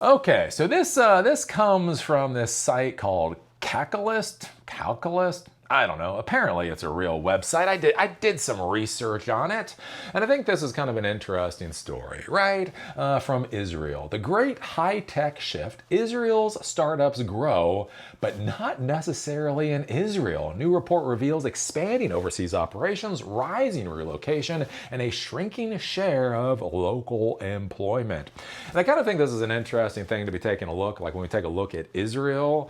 Okay, so this comes from this site called Calculist. I don't know. Apparently, it's a real website. I did some research on it, and I think this is kind of an interesting story, right? From Israel, the great high-tech shift. Israel's startups grow, but not necessarily in Israel. A new report reveals expanding overseas operations, rising relocation, and a shrinking share of local employment. And I kind of think this is an interesting thing to be taking a look. Like when we take a look at Israel,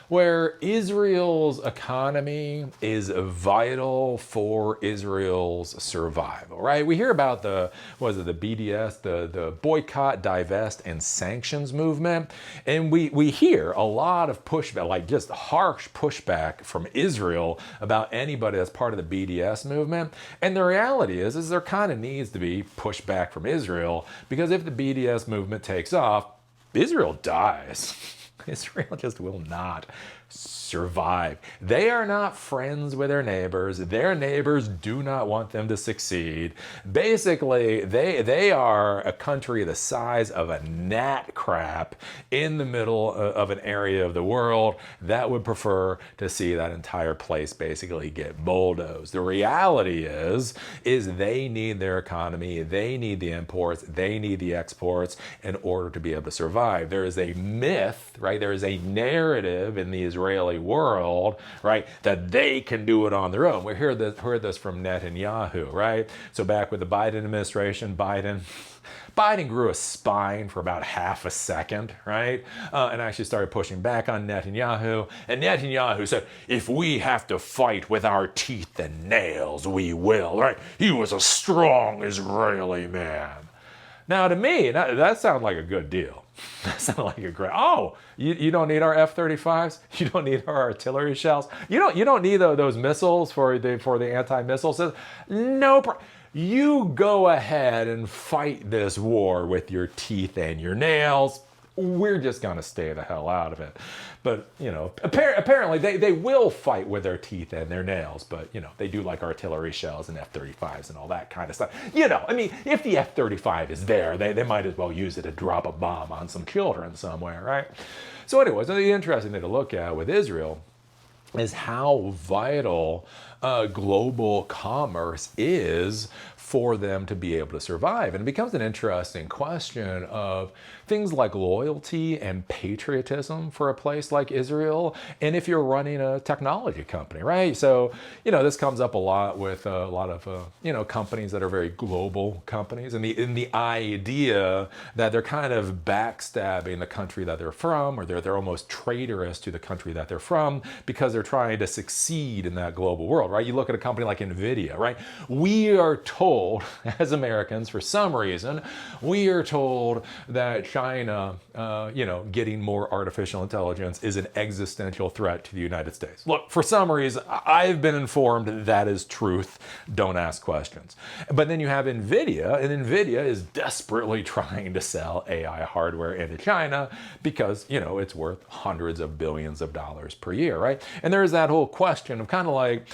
where Israel's economy is vital for Israel's survival, right? We hear about the BDS, the boycott, divest, and sanctions movement, and we hear a lot of pushback, like just harsh pushback from Israel about anybody that's part of the BDS movement. And the reality is there kind of needs to be pushback from Israel, because if the BDS movement takes off, Israel dies. Israel just will not survive. They are not friends with their neighbors. Their neighbors do not want them to succeed. Basically, they are a country the size of a gnat crap in the middle of an area of the world that would prefer to see that entire place basically get bulldozed. The reality is they need their economy, they need the imports, they need the exports in order to be able to survive. There is a myth, right? There is a narrative in the Israeli world, right, that they can do it on their own. We heard this from Netanyahu, right? So back with the Biden administration, Biden grew a spine for about half a second, right? And actually started pushing back on Netanyahu. And Netanyahu said, if we have to fight with our teeth and nails, we will, right? He was a strong Israeli man. Now, to me, that sounds like a good deal. That sounds like a great. Oh, you don't need our F-35s. You don't need our artillery shells. You don't need those missiles for the anti-missile system. No problem. You go ahead and fight this war with your teeth and your nails. We're just going to stay the hell out of it. But, apparently they will fight with their teeth and their nails, but, they do like artillery shells and F-35s and all that kind of stuff. If the F-35 is there, they might as well use it to drop a bomb on some children somewhere, right? So anyways, the interesting thing to look at with Israel is how vital global commerce is for them to be able to survive. And it becomes an interesting question of things like loyalty and patriotism for a place like Israel, and if you're running a technology company, right? So, this comes up a lot with a lot of, companies that are very global companies, and the idea that they're kind of backstabbing the country that they're from, or they're almost traitorous to the country that they're from because they're trying to succeed in that global world, right? You look at a company like NVIDIA, right? We are told, as Americans, for some reason, we are told that China, getting more artificial intelligence is an existential threat to the United States. Look, for some reason, I've been informed that is truth. Don't ask questions. But then you have NVIDIA, and NVIDIA is desperately trying to sell AI hardware into China because, it's worth hundreds of billions of dollars per year, right? And there's that whole question of kind of like,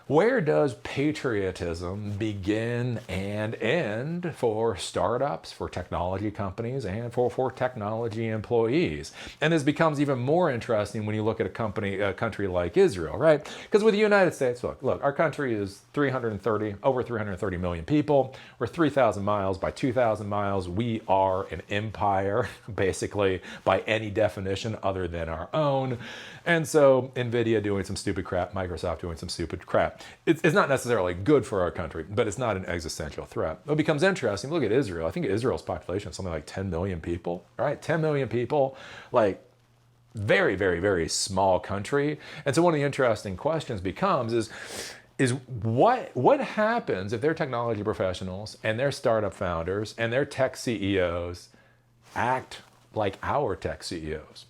where does patriotism begin and end for startups, for technology companies, and for technology employees? And this becomes even more interesting when you look at a country like Israel, right? Because with the United States, look, our country is over 330 million people. We're 3,000 miles by 2,000 miles. We are an empire, basically, by any definition other than our own. And so NVIDIA doing some stupid crap, Microsoft doing some stupid crap. It's not necessarily good for our country, but it's not an existential threat. It becomes interesting. Look at Israel. I think Israel's population is something like 10 million people, right? 10 million people, like very, very, very small country. And so one of the interesting questions becomes is what happens if their technology professionals and their startup founders and their tech CEOs act like our tech CEOs?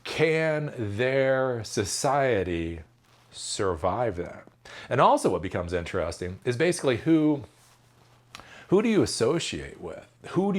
Can their society survive that? And also what becomes interesting is basically who do you associate with? Who do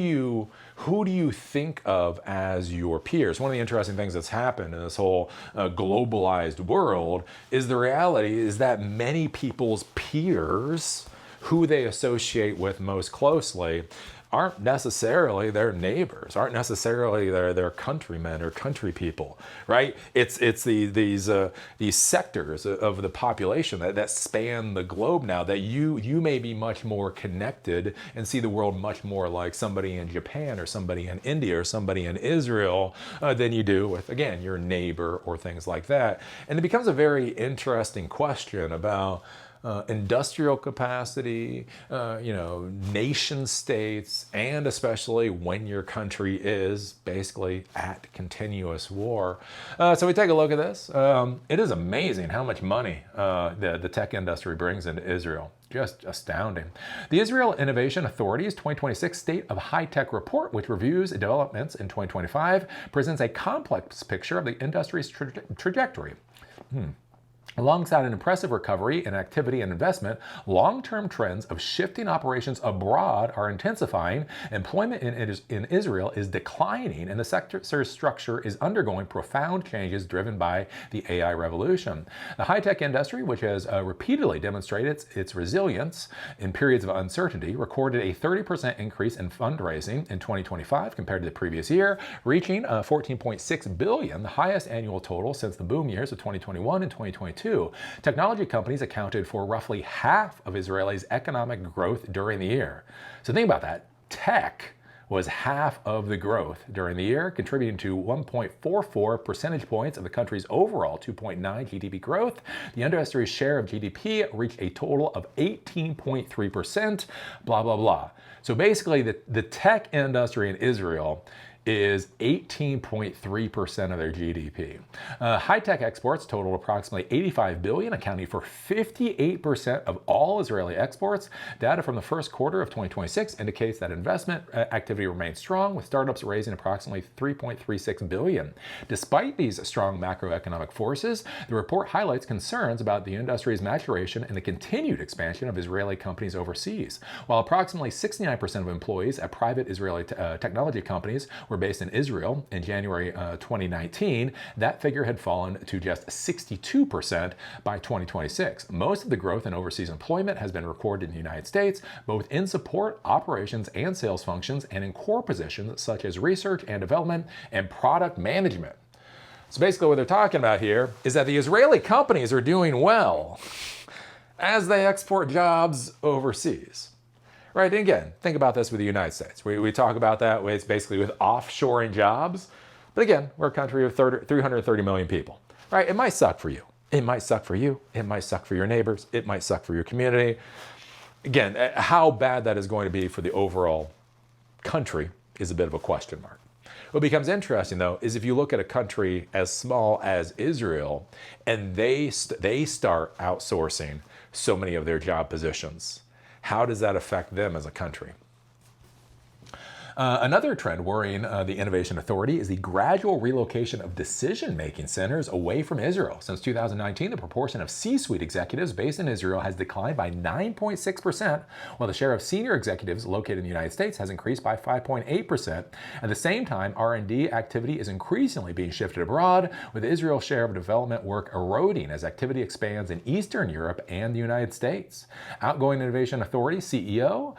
you think of as your peers? One of the interesting things that's happened in this whole globalized world is the reality is that many people's peers, who they associate with most closely, aren't necessarily their neighbors, aren't necessarily their countrymen or country people, right? It's these sectors of the population that span the globe now that you may be much more connected and see the world much more like somebody in Japan or somebody in India or somebody in Israel than you do with, again, your neighbor or things like that. And it becomes a very interesting question about industrial capacity, nation states, and especially when your country is basically at continuous war. So we take a look at this. It is amazing how much money the tech industry brings into Israel. Just astounding. The Israel Innovation Authority's 2026 State of High Tech Report, which reviews developments in 2025, presents a complex picture of the industry's trajectory. Alongside an impressive recovery in activity and investment, long-term trends of shifting operations abroad are intensifying, employment in Israel is declining, and the sector's structure is undergoing profound changes driven by the AI revolution. The high-tech industry, which has repeatedly demonstrated its resilience in periods of uncertainty, recorded a 30% increase in fundraising in 2025 compared to the previous year, reaching $14.6 billion, the highest annual total since the boom years of 2021 and 2022. Technology companies accounted for roughly half of Israel's economic growth during the year. So think about that. Tech was half of the growth during the year, contributing to 1.44 percentage points of the country's overall 2.9 GDP growth. The industry's share of GDP reached a total of 18.3%, blah, blah, blah. So basically, the tech industry in Israel is 18.3% of their GDP. High-tech exports totaled approximately $85 billion, accounting for 58% of all Israeli exports. Data from the first quarter of 2026 indicates that investment activity remains strong, with startups raising approximately $3.36 billion. Despite these strong macroeconomic forces, the report highlights concerns about the industry's maturation and the continued expansion of Israeli companies overseas. While approximately 69% of employees at private Israeli technology companies were based in Israel in January 2019, that figure had fallen to just 62% by 2026. Most of the growth in overseas employment has been recorded in the United States, both in support, operations, and sales functions, and in core positions such as research and development and product management. So basically what they're talking about here is that the Israeli companies are doing well as they export jobs overseas. Right, and again, think about this with the United States. We talk about that, it's basically with offshoring jobs. But again, we're a country of 330 million people. Right, it might suck for you. It might suck for you. It might suck for your neighbors. It might suck for your community. Again, how bad that is going to be for the overall country is a bit of a question mark. What becomes interesting, though, is if you look at a country as small as Israel, and they start outsourcing so many of their job positions, how does that affect them as a country? Another trend worrying the Innovation Authority is the gradual relocation of decision-making centers away from Israel. Since 2019, the proportion of C-suite executives based in Israel has declined by 9.6%, while the share of senior executives located in the United States has increased by 5.8%. At the same time, R&D activity is increasingly being shifted abroad, with Israel's share of development work eroding as activity expands in Eastern Europe and the United States. Outgoing Innovation Authority CEO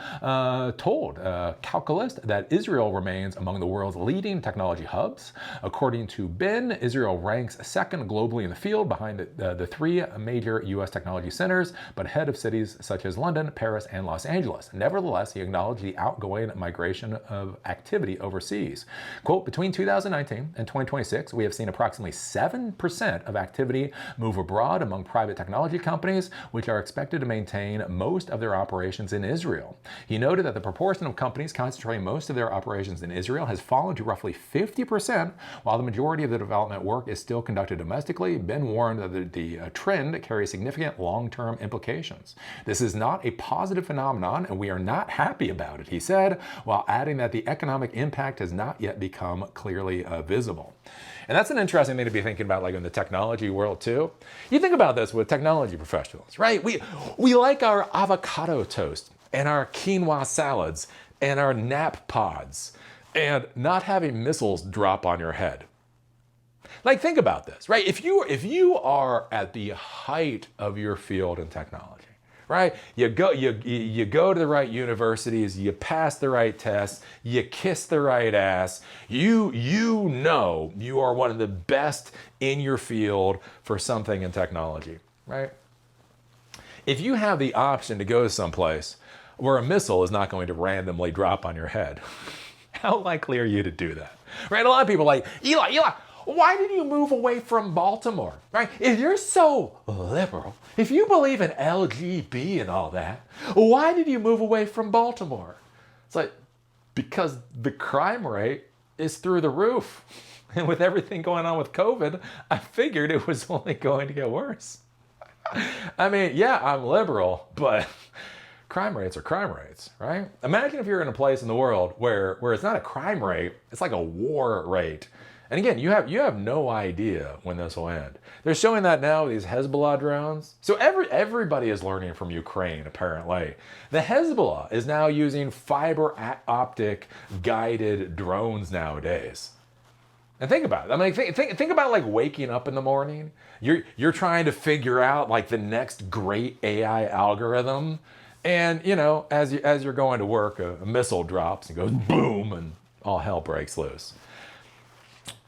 told Calculist that Israel remains among the world's leading technology hubs. According to Ben, Israel ranks second globally in the field behind the three major U.S. technology centers, but ahead of cities such as London, Paris, and Los Angeles. Nevertheless, he acknowledged the outgoing migration of activity overseas. Quote, between 2019 and 2026, we have seen approximately 7% of activity move abroad among private technology companies, which are expected to maintain most of their operations in Israel. He noted that the proportion of companies concentrating most of their operations in Israel has fallen to roughly 50%, while the majority of the development work is still conducted domestically. Ben warned that the trend carries significant long-term implications. This is not a positive phenomenon, and we are not happy about it, he said, while adding that the economic impact has not yet become clearly visible. And that's an interesting thing to be thinking about, like in the technology world too. You think about this with technology professionals, right? We like our avocado toast and our quinoa salads and our nap pods, and not having missiles drop on your head. Like, think about this, right? If you are at the height of your field in technology, right? You go to the right universities, you pass the right tests, you kiss the right ass. You know you are one of the best in your field for something in technology, right? If you have the option to go to someplace where a missile is not going to randomly drop on your head, how likely are you to do that? Right? A lot of people are like, Eli, why did you move away from Baltimore? Right? If you're so liberal, if you believe in LGB and all that, why did you move away from Baltimore? It's like, because the crime rate is through the roof. And with everything going on with COVID, I figured it was only going to get worse. I mean, yeah, I'm liberal, but crime rates are crime rates, right? Imagine if you're in a place in the world where it's not a crime rate, it's like a war rate. And again, you have no idea when this will end. They're showing that now with these Hezbollah drones. So everybody is learning from Ukraine, apparently. The Hezbollah is now using fiber optic guided drones nowadays. And think about it. I mean, think about like waking up in the morning. You're trying to figure out like the next great AI algorithm, and you know, as you're going to work, a missile drops and goes boom, and all hell breaks loose.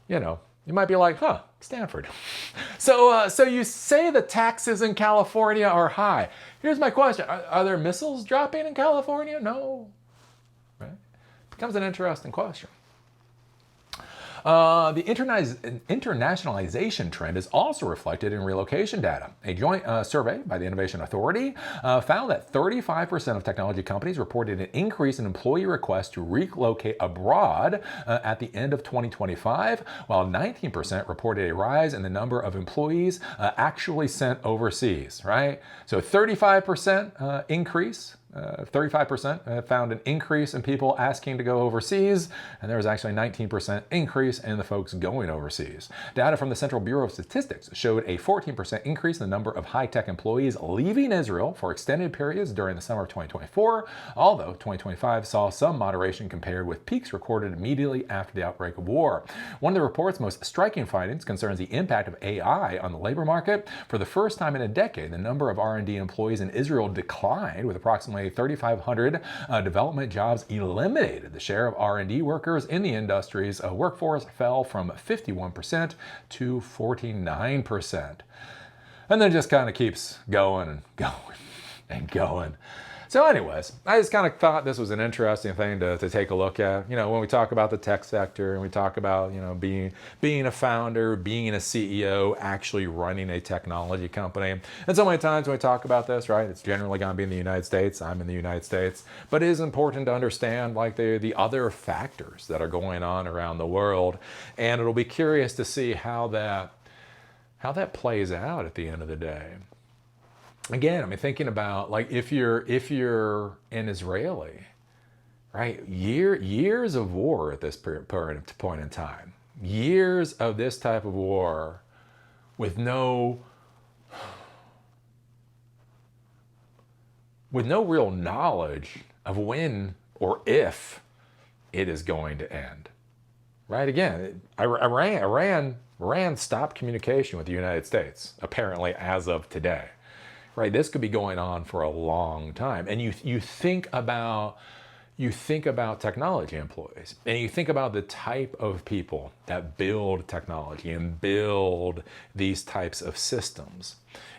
You know, you might be like, huh, Stanford. So you say the taxes in California are high. Here's my question: Are there missiles dropping in California? No. Right? Becomes an interesting question. The internationalization trend is also reflected in relocation data. A joint survey by the Innovation Authority found that 35% of technology companies reported an increase in employee requests to relocate abroad at the end of 2025, while 19% reported a rise in the number of employees actually sent overseas, right? So 35% increase. 35% found an increase in people asking to go overseas, and there was actually a 19% increase in the folks going overseas. Data from the Central Bureau of Statistics showed a 14% increase in the number of high-tech employees leaving Israel for extended periods during the summer of 2024, although 2025 saw some moderation compared with peaks recorded immediately after the outbreak of war. One of the report's most striking findings concerns the impact of AI on the labor market. For the first time in a decade, the number of R&D employees in Israel declined, with approximately 3,500 development jobs eliminated. The share of R&D workers in the industry's workforce fell from 51% to 49%. And then it just kind of keeps going and going and going. So anyways, I just kind of thought this was an interesting thing to take a look at. You know, when we talk about the tech sector and we talk about, you know, being a founder, being a CEO, actually running a technology company. And so many times when we talk about this, right, it's generally going to be in the United States. I'm in the United States. But it is important to understand like the other factors that are going on around the world. And it'll be curious to see how that plays out at the end of the day. Again, I mean, thinking about like if you're an Israeli, right? Years of war at this point in time, years of this type of war, with no real knowledge of when or if it is going to end, right? Again, Iran stopped communication with the United States apparently as of today. Right, this could be going on for a long time, and you think about technology employees, and you think about the type of people that build technology and build these types of systems,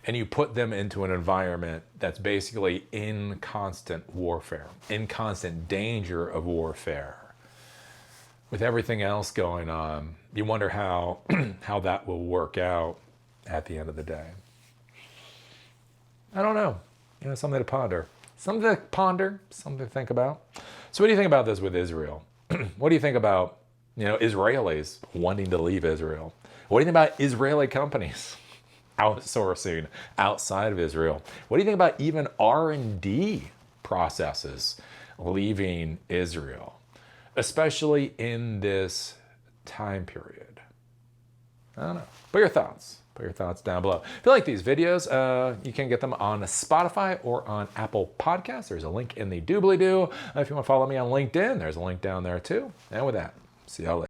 and you put them into an environment that's basically in constant warfare, in constant danger of warfare. With everything else going on, you wonder how that will work out at the end of the day. I don't know. You know, something to ponder. Something to think about. So what do you think about this with Israel? What do you think about, you know, Israelis wanting to leave Israel? What do you think about Israeli companies outsourcing outside of Israel? What do you think about even R&D processes leaving Israel, especially in this time period? I don't know. What are your thoughts? Put your thoughts down below. If you like these videos, you can get them on Spotify or on Apple Podcasts. There's a link in the doobly-doo. If you want to follow me on LinkedIn, there's a link down there too. And with that, see y'all later.